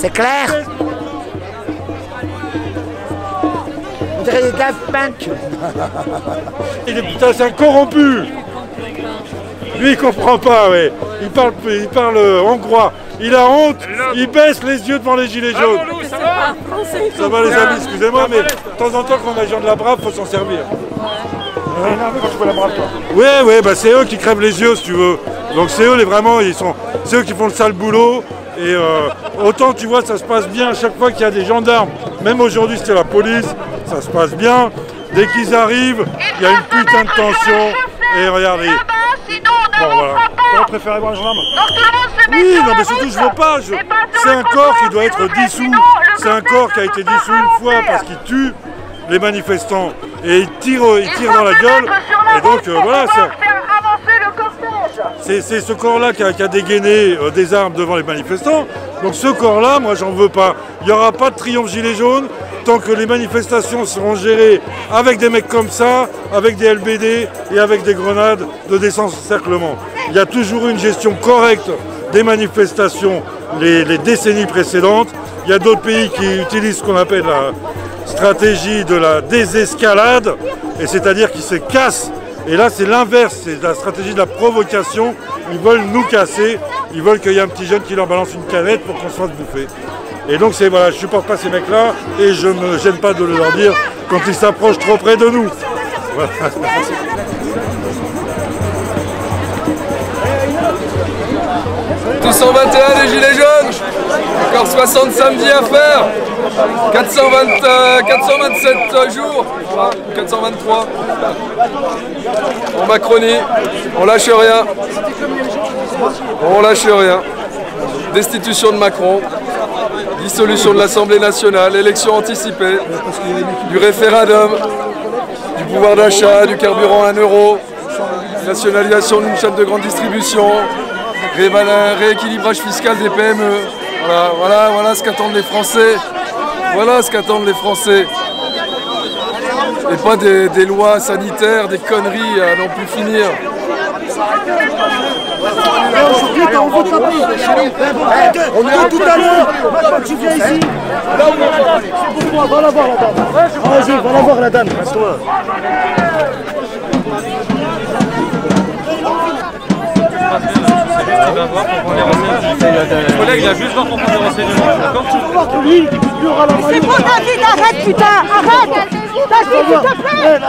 C'est clair? On dirait des Daft Punk. Putain, c'est un corrompu. Lui, il comprend pas, ouais. Il parle hongrois. Il a honte, il baisse les yeux devant les gilets jaunes. Ça va les amis, excusez-moi, mais de temps en temps, quand on a des gens de la brave, faut s'en servir. Ouais, bah c'est eux qui crèvent les yeux, si tu veux. Donc c'est eux, vraiment, c'est eux qui font le sale boulot. Et autant, tu vois, ça se passe bien à chaque fois qu'il y a des gendarmes. Même aujourd'hui, c'était la police, ça se passe bien. Dès qu'ils arrivent, il y a une putain de tension. Et regardez. Bon, voilà. Tu préfères voir un gendarme? Oui, non, mais surtout, je veux pas. C'est un corps qui doit être dissous. C'est un corps qui a été dissous une fois parce qu'il tue les manifestants. Et il tire dans la gueule. Et donc, voilà. C'est ce corps-là qui a dégainé des armes devant les manifestants. Donc ce corps-là, moi, j'en veux pas. Il n'y aura pas de triomphe gilet jaune tant que les manifestations seront gérées avec des mecs comme ça, avec des LBD et avec des grenades de désencerclement. Il y a toujours eu une gestion correcte des manifestations les décennies précédentes. Il y a d'autres pays qui utilisent ce qu'on appelle la stratégie de la désescalade, et c'est-à-dire qu'ils se cassent. Et là, c'est l'inverse, c'est la stratégie de la provocation. Ils veulent nous casser, ils veulent qu'il y ait un petit jeune qui leur balance une canette pour qu'on se fasse bouffer. Et donc, voilà, je ne supporte pas ces mecs-là et je ne me gêne pas de le leur dire quand ils s'approchent trop près de nous. Voilà. Tous 121 les gilets jaunes, encore 60 samedis à faire, 427 jours, 423. En Macronie, on lâche rien. On lâche rien. Destitution de Macron, dissolution de l'Assemblée nationale, élection anticipée, du référendum, du pouvoir d'achat, du carburant à 1 €, nationalisation d'une chaîne de grande distribution, rééquilibrage fiscal des PME. Voilà ce qu'attendent les Français. Voilà ce qu'attendent les Français. Et pas des lois sanitaires, des conneries à n'en plus finir. On est là tout à l'heure. Quand tu viens ici, va la voir la dame. Vas-y, va la voir la dame. Reste-toi. Le collègue, il a juste voir pour prendre des renseignements. C'est bon, David, arrête, putain, arrête. David, s'il te plaît.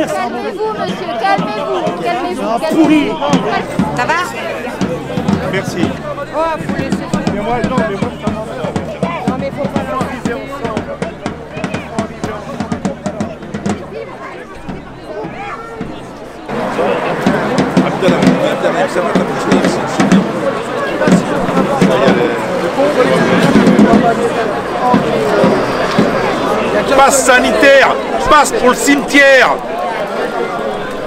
Calmez-vous, monsieur, calmez-vous. Ça va? Merci. Oh, faut laisser. Mais moi, non, mais moi, non, mais faut pas l'enviser ensemble. Passe sanitaire, passe pour le cimetière.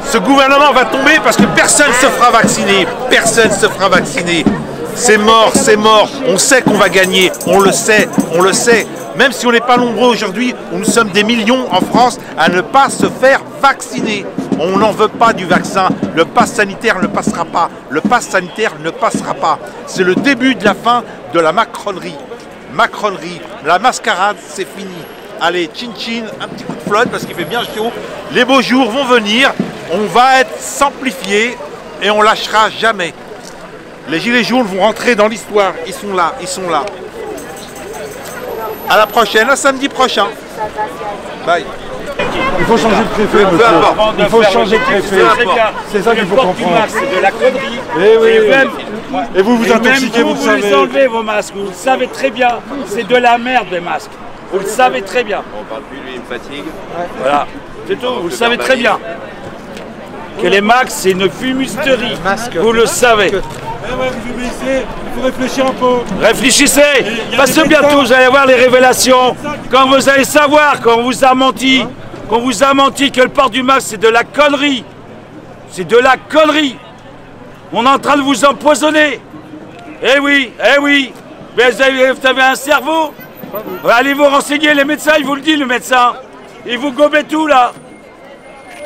Ce gouvernement va tomber parce que personne ne se fera vacciner. Personne ne se fera vacciner. C'est mort, c'est mort. On sait qu'on va gagner. On le sait, on le sait. Même si on n'est pas nombreux aujourd'hui, nous sommes des millions en France à ne pas se faire vacciner. On n'en veut pas du vaccin. Le pass sanitaire ne passera pas. Le pass sanitaire ne passera pas. C'est le début de la fin de la macronerie. Macronerie. La mascarade, c'est fini. Allez, chin-chin, un petit coup de flotte parce qu'il fait bien chaud. Les beaux jours vont venir. On va être s'amplifier et on lâchera jamais. Les gilets jaunes vont rentrer dans l'histoire. Ils sont là, ils sont là. À la prochaine, à samedi prochain. Bye. Il faut changer de préfet, monsieur. Il faut changer de préfet. C'est ça qu'il faut comprendre. C'est de la connerie. Eh oui. Et vous vous intoxiquez, vous le savez. Vous les enlevez vos masques, vous le savez très bien. C'est de la merde les masques. Vous le savez très bien. On parle plus, lui, il me fatigue. Voilà, c'est tout, vous le savez très bien. Que les masques, c'est une fumisterie. Vous le savez. Vous obéissez, il faut réfléchir un peu. Réfléchissez, parce que bientôt vous allez voir les révélations. Quand vous allez savoir qu'on vous a menti, que le port du masque c'est de la connerie. C'est de la connerie. On est en train de vous empoisonner. Eh oui. Mais vous avez un cerveau. Allez vous renseigner, les médecins, ils vous le disent, le médecin. Ils vous gobent tout là.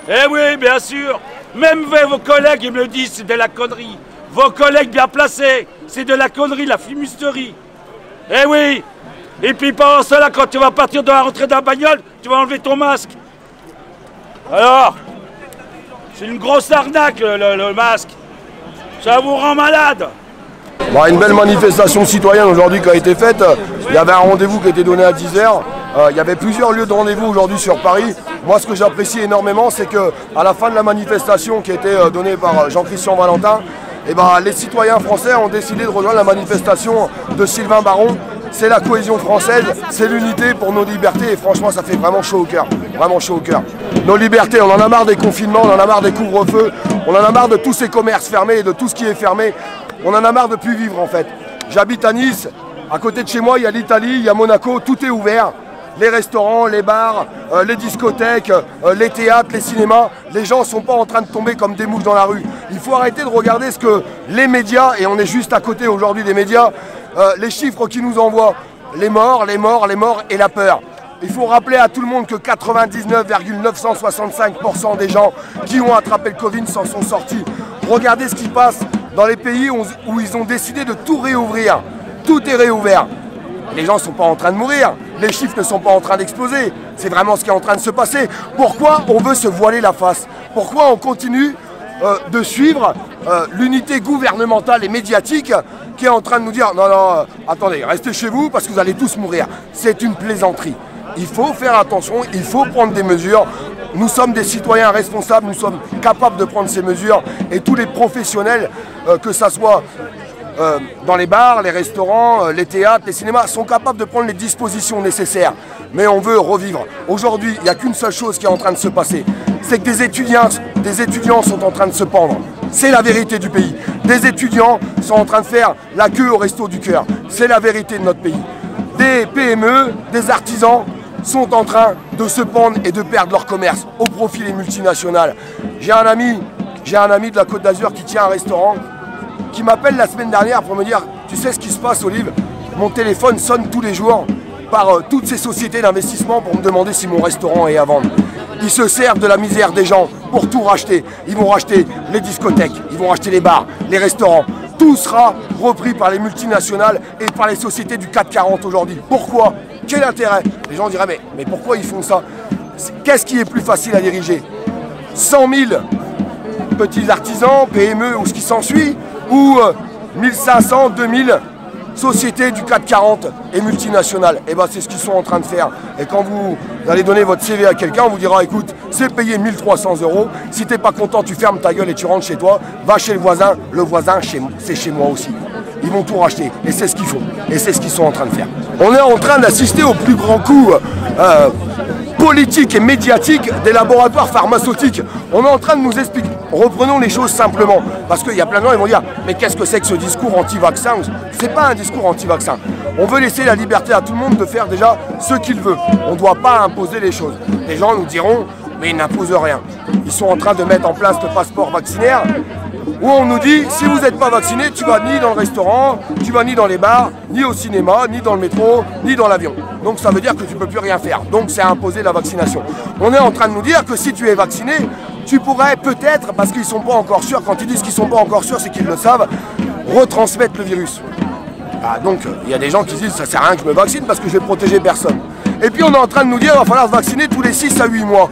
Eh oui, bien sûr. Même vos collègues, ils me le disent, c'est de la connerie. Vos collègues bien placés, c'est de la connerie, la fumisterie. Eh oui, Et puis pendant cela, quand tu vas partir de la rentrée de la bagnole, tu vas enlever ton masque. Alors, c'est une grosse arnaque le masque. Ça vous rend malade. Bon, une belle manifestation citoyenne aujourd'hui qui a été faite. Il y avait un rendez-vous qui a été donné à 10 h. Il y avait plusieurs lieux de rendez-vous aujourd'hui sur Paris. Moi, ce que j'apprécie énormément, c'est qu'à la fin de la manifestation qui a été donnée par Jean-Christian Valentin, les citoyens français ont décidé de rejoindre la manifestation de Sylvain Baron. C'est la cohésion française, c'est l'unité pour nos libertés et franchement ça fait vraiment chaud au cœur, vraiment chaud au cœur. Nos libertés, on en a marre des confinements, on en a marre des couvre-feux, on en a marre de tous ces commerces fermés et de tout ce qui est fermé. On en a marre de plus vivre en fait. J'habite à Nice, à côté de chez moi il y a l'Italie, il y a Monaco, tout est ouvert. Les restaurants, les bars, les discothèques, les théâtres, les cinémas, les gens ne sont pas en train de tomber comme des mouches dans la rue. Il faut arrêter de regarder ce que les médias, et on est juste à côté aujourd'hui des médias, les chiffres qui nous envoient, les morts et la peur. Il faut rappeler à tout le monde que 99,965% des gens qui ont attrapé le Covid s'en sont sortis. Regardez ce qui passe dans les pays où ils ont décidé de tout réouvrir. Tout est réouvert. Les gens ne sont pas en train de mourir, les chiffres ne sont pas en train d'exploser. C'est vraiment ce qui est en train de se passer. Pourquoi on veut se voiler la face? Pourquoi on continue de suivre l'unité gouvernementale et médiatique qui est en train de nous dire non, attendez, restez chez vous parce que vous allez tous mourir. C'est une plaisanterie. Il faut faire attention, il faut prendre des mesures. Nous sommes des citoyens responsables, nous sommes capables de prendre ces mesures et tous les professionnels, que ça soit dans les bars, les restaurants, les théâtres, les cinémas, sont capables de prendre les dispositions nécessaires. Mais on veut revivre. Aujourd'hui, il n'y a qu'une seule chose qui est en train de se passer. C'est que des étudiants sont en train de se pendre. C'est la vérité du pays. Des étudiants sont en train de faire la queue au resto du cœur. C'est la vérité de notre pays. Des PME, des artisans sont en train de se pendre et de perdre leur commerce au profit des multinationales. J'ai un ami de la Côte d'Azur qui tient un restaurant qui m'appelle la semaine dernière pour me dire « Tu sais ce qui se passe, Olive? Mon téléphone sonne tous les jours par toutes ces sociétés d'investissement pour me demander si mon restaurant est à vendre. » Ils se servent de la misère des gens pour tout racheter. Ils vont racheter les discothèques, ils vont racheter les bars, les restaurants. Tout sera repris par les multinationales et par les sociétés du CAC 40 aujourd'hui. Pourquoi? Quel intérêt? Les gens diraient mais pourquoi ils font ça? Qu'est-ce qui est plus facile à diriger? 100 000 petits artisans, PME ou ce qui s'ensuit, ou 1500, 2000 sociétés du CAC 40 et multinationales? Et bien c'est ce qu'ils sont en train de faire. Et quand vous allez donner votre CV à quelqu'un, on vous dira écoute, c'est payé 1300 €. Si t'es pas content, tu fermes ta gueule et tu rentres chez toi. Va chez le voisin c'est chez moi aussi. Ils vont tout racheter. Et c'est ce qu'ils font. Et c'est ce qu'ils sont en train de faire. On est en train d'assister au plus grand coup politique et médiatique des laboratoires pharmaceutiques. On est en train de nous expliquer. Reprenons les choses simplement. Parce qu'il y a plein de gens qui vont dire mais qu'est-ce que c'est que ce discours anti-vaccin? C'est pas un discours anti-vaccin. On veut laisser la liberté à tout le monde de faire déjà ce qu'il veut. On ne doit pas imposer les choses. Les gens nous diront mais ils n'imposent rien. Ils sont en train de mettre en place le passeport vaccinaire où on nous dit si vous n'êtes pas vacciné, tu vas ni dans le restaurant, tu vas ni dans les bars, ni au cinéma, ni dans le métro, ni dans l'avion. Donc ça veut dire que tu ne peux plus rien faire. Donc c'est imposer la vaccination. On est en train de nous dire que si tu es vacciné, tu pourrais peut-être, parce qu'ils ne sont pas encore sûrs, quand ils disent qu'ils ne sont pas encore sûrs, c'est qu'ils le savent, retransmettre le virus. Ah, donc il y a des gens qui disent ça sert à rien que je me vaccine parce que je vais protéger personne. Et puis on est en train de nous dire qu'il va falloir se vacciner tous les 6 à 8 mois.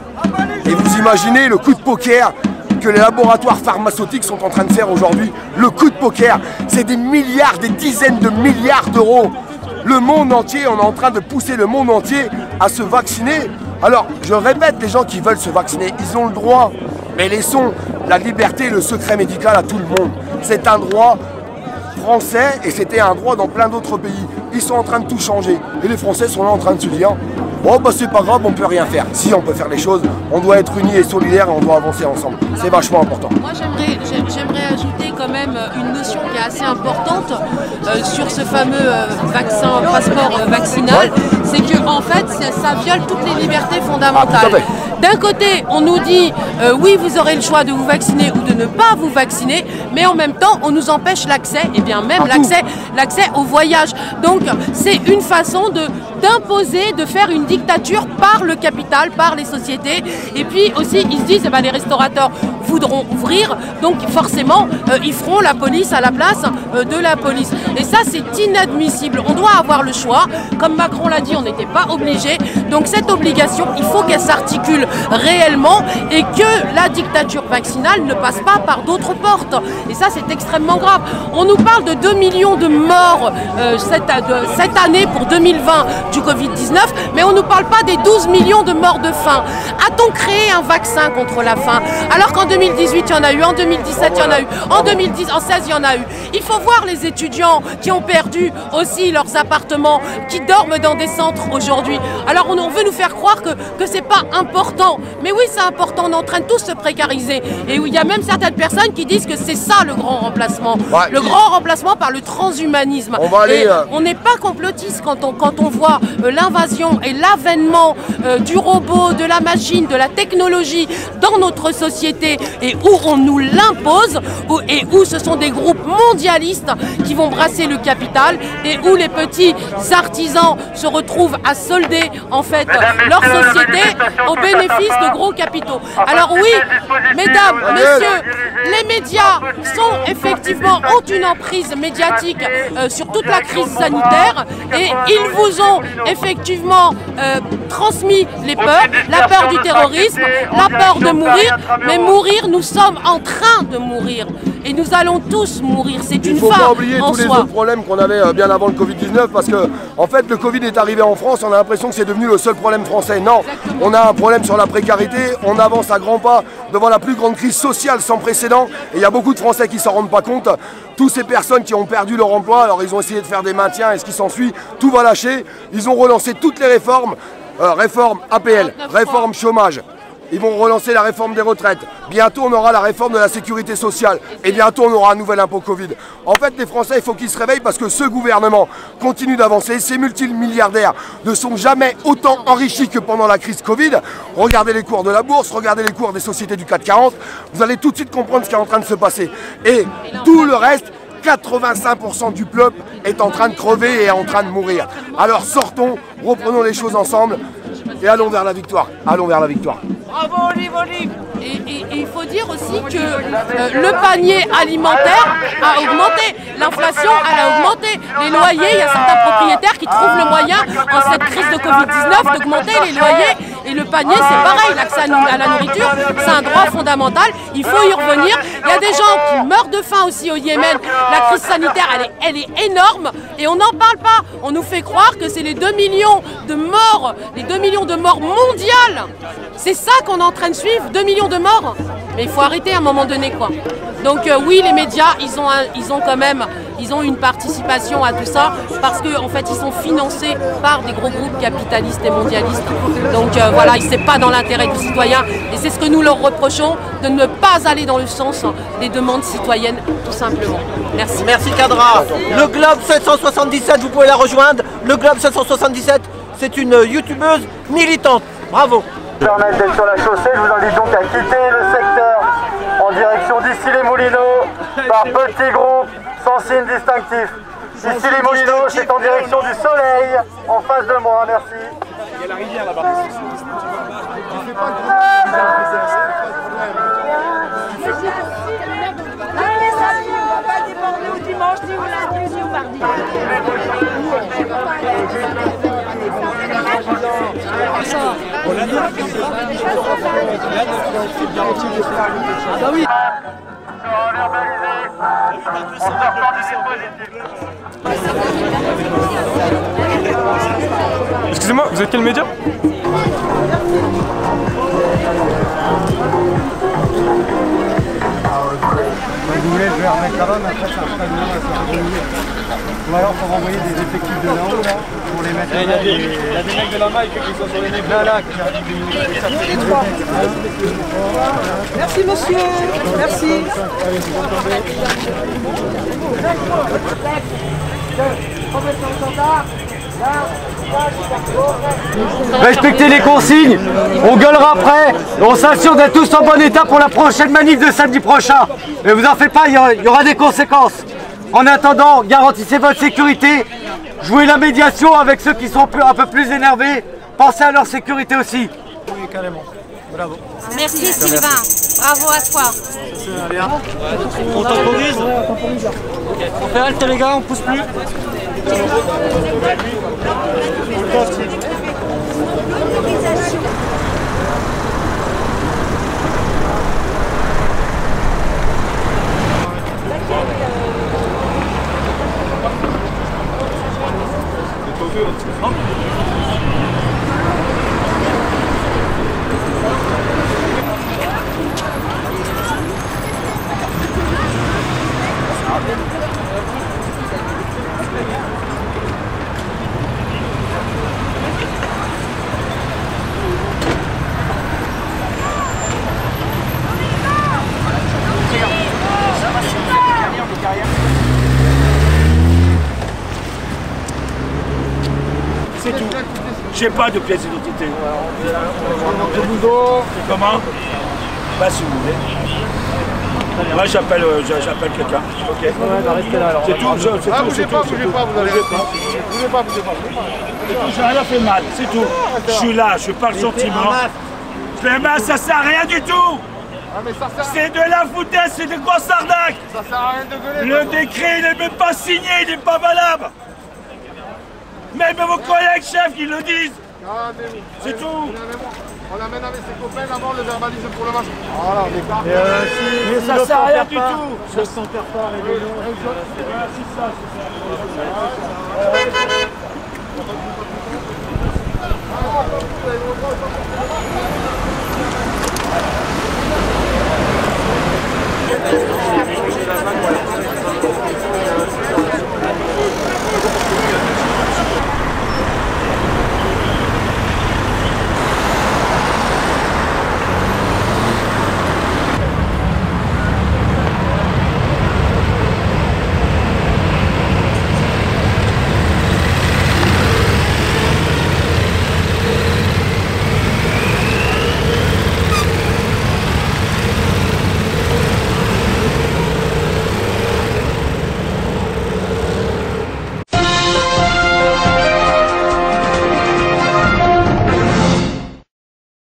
Et vous imaginez le coup de poker que les laboratoires pharmaceutiques sont en train de faire aujourd'hui. Le coup de poker, c'est des milliards, des dizaines de milliards d'euros. Le monde entier, on est en train de pousser le monde entier à se vacciner. Alors, je répète, les gens qui veulent se vacciner, ils ont le droit. Mais laissons la liberté et le secret médical à tout le monde. C'est un droit français et c'était un droit dans plein d'autres pays. Ils sont en train de tout changer. Et les Français sont là en train de se dire oh bah c'est pas grave, on peut rien faire. Si on peut faire les choses, on doit être unis et solidaires et on doit avancer ensemble. C'est vachement important. Moi j'aimerais ajouter quand même une notion qui est assez importante sur ce fameux vaccin, passeport vaccinal. C'est que en fait ça viole toutes les libertés fondamentales. D'un côté, on nous dit oui, vous aurez le choix de vous vacciner ou de ne pas vous vacciner, mais en même temps, on nous empêche l'accès, et bien même l'accès au voyage. Donc, c'est une façon d'imposer, de faire une dictature par le capital, par les sociétés. Et puis aussi, ils se disent, les restaurateurs voudront ouvrir, donc forcément ils feront la police à la place de la police. Et ça c'est inadmissible, on doit avoir le choix, comme Macron l'a dit, on n'était pas obligé, donc cette obligation, il faut qu'elle s'articule réellement et que la dictature vaccinale ne passe pas par d'autres portes. Et ça c'est extrêmement grave. On nous parle de 2 millions de morts cette année pour 2020 du Covid-19, mais on ne nous parle pas des 12 millions de morts de faim. A-t-on créé un vaccin contre la faim alors qu'en 2018 il y en a eu, en 2017 il y en a eu, en 2016 il y en a eu. Il faut voir les étudiants qui ont perdu aussi leurs appartements, qui dorment dans des centres aujourd'hui. Alors on veut nous faire croire que c'est pas important. Mais oui, c'est important, on est en train de tous se précariser. Et il y a même certaines personnes qui disent que c'est ça le grand remplacement. Ouais, le grand remplacement par le transhumanisme. On n'est pas complotiste quand on voit l'invasion et l'avènement du robot, de la machine, de la technologie dans notre société et où on nous l'impose et où ce sont des groupes mondialistes qui vont brasser le capital et où les petits artisans se retrouvent à solder en fait leur société au bénéfice de gros capitaux. Alors oui, mesdames, messieurs, les médias ont une emprise médiatique sur toute la crise sanitaire et ils vous ont effectivement transmis les peurs, la peur du terrorisme, la peur de mourir, mais mourir, nous sommes en train de mourir. Et nous allons tous mourir, c'est une fin en soi. Il ne faut pas oublier tous les autres problèmes qu'on avait bien avant le Covid-19 parce que en fait le Covid est arrivé en France, on a l'impression que c'est devenu le seul problème français. Non, exactement. On a un problème sur la précarité, on avance à grands pas devant la plus grande crise sociale sans précédent et il y a beaucoup de Français qui ne s'en rendent pas compte. Toutes ces personnes qui ont perdu leur emploi, alors ils ont essayé de faire des maintiens et ce qui s'ensuit, tout va lâcher. Ils ont relancé toutes les réformes, réforme APL, réforme chômage. Ils vont relancer la réforme des retraites. Bientôt, on aura la réforme de la sécurité sociale. Et bientôt, on aura un nouvel impôt Covid. En fait, les Français, il faut qu'ils se réveillent parce que ce gouvernement continue d'avancer. Ces multimilliardaires ne sont jamais autant enrichis que pendant la crise Covid. Regardez les cours de la bourse, regardez les cours des sociétés du CAC 40. Vous allez tout de suite comprendre ce qui est en train de se passer. Et tout le reste, 85% du peuple est en train de crever et est en train de mourir. Alors sortons, reprenons les choses ensemble et allons vers la victoire. Allons vers la victoire. Bravo, Olive, Olive. Et il faut dire aussi que le panier alimentaire a augmenté, l'inflation elle a augmenté, les loyers, il y a certains propriétaires qui trouvent le moyen en cette crise de Covid-19 d'augmenter les loyers et le panier c'est pareil, l'accès à la nourriture c'est un droit fondamental, il faut y revenir. Il y a des gens qui meurent de faim aussi au Yémen, la crise sanitaire elle est énorme et on n'en parle pas, on nous fait croire que c'est les 2 millions de morts, les 2 millions de morts mondiales, c'est ça qu'on est en train de suivre, 2 millions de morts. Mais il faut arrêter à un moment donné quoi. Donc oui, les médias, ils ont une participation à tout ça parce qu'en fait ils sont financés par des gros groupes capitalistes et mondialistes. Donc voilà, c'est pas dans l'intérêt du citoyen et c'est ce que nous leur reprochons de ne pas aller dans le sens des demandes citoyennes tout simplement. Merci. Merci Cadra. Le Globe 777, vous pouvez la rejoindre. Le Globe 777, c'est une youtubeuse militante. Bravo. Permettre d'être sur la chaussée, je vous invite donc à quitter le secteur en direction d'Issy-les-Moulineaux par petits groupes sans signe distinctif. Issy-les-Moulineaux, c'est en direction du soleil, en face de moi, merci. Il y a la rivière là-bas. Ah bah oui. Excusez-moi, vous êtes quel média? Vous voulez, je vais remettre là-bas, mais après ça sera mieux. Ou alors faut renvoyer des effectifs de là-haut là, pour les mettre. Il y a des mecs de là-bas, il faut qu'ils soient sur les nez. Là, merci monsieur, merci. Respectez les consignes, on gueulera après, on s'assure d'être tous en bon état pour la prochaine manif de samedi prochain. Mais vous en faites pas, il y aura des conséquences. En attendant, garantissez votre sécurité, jouez la médiation avec ceux qui sont un peu plus énervés, pensez à leur sécurité aussi. Oui, carrément. Bravo. Merci Sylvain. Bravo à toi. On temporise. On fait halte les gars, on pousse plus. C'est tout. J'ai pas de pièce d'identité. C'est comment? Bah si vous voulez. Moi j'appelle quelqu'un. Ok. C'est tout. C'est tout. C'est tout. Bougez pas. J'ai rien fait mal. C'est tout. Je suis là. Je parle gentiment. Les mains, ça sert à rien du tout. C'est de la foutaise, c'est de grosses arnaques. Ça sert à rien de gueuler. Le décret, il n'est même pas signé, il n'est pas valable. Même vos collègues chefs qui le disent. C'est tout. On l'amène avec ses copains, d'abord on le verbalise pour le match. Voilà, on est parti. Mais ça sert à rien du tout. Je s'en perd pas, les vélos. C'est ça.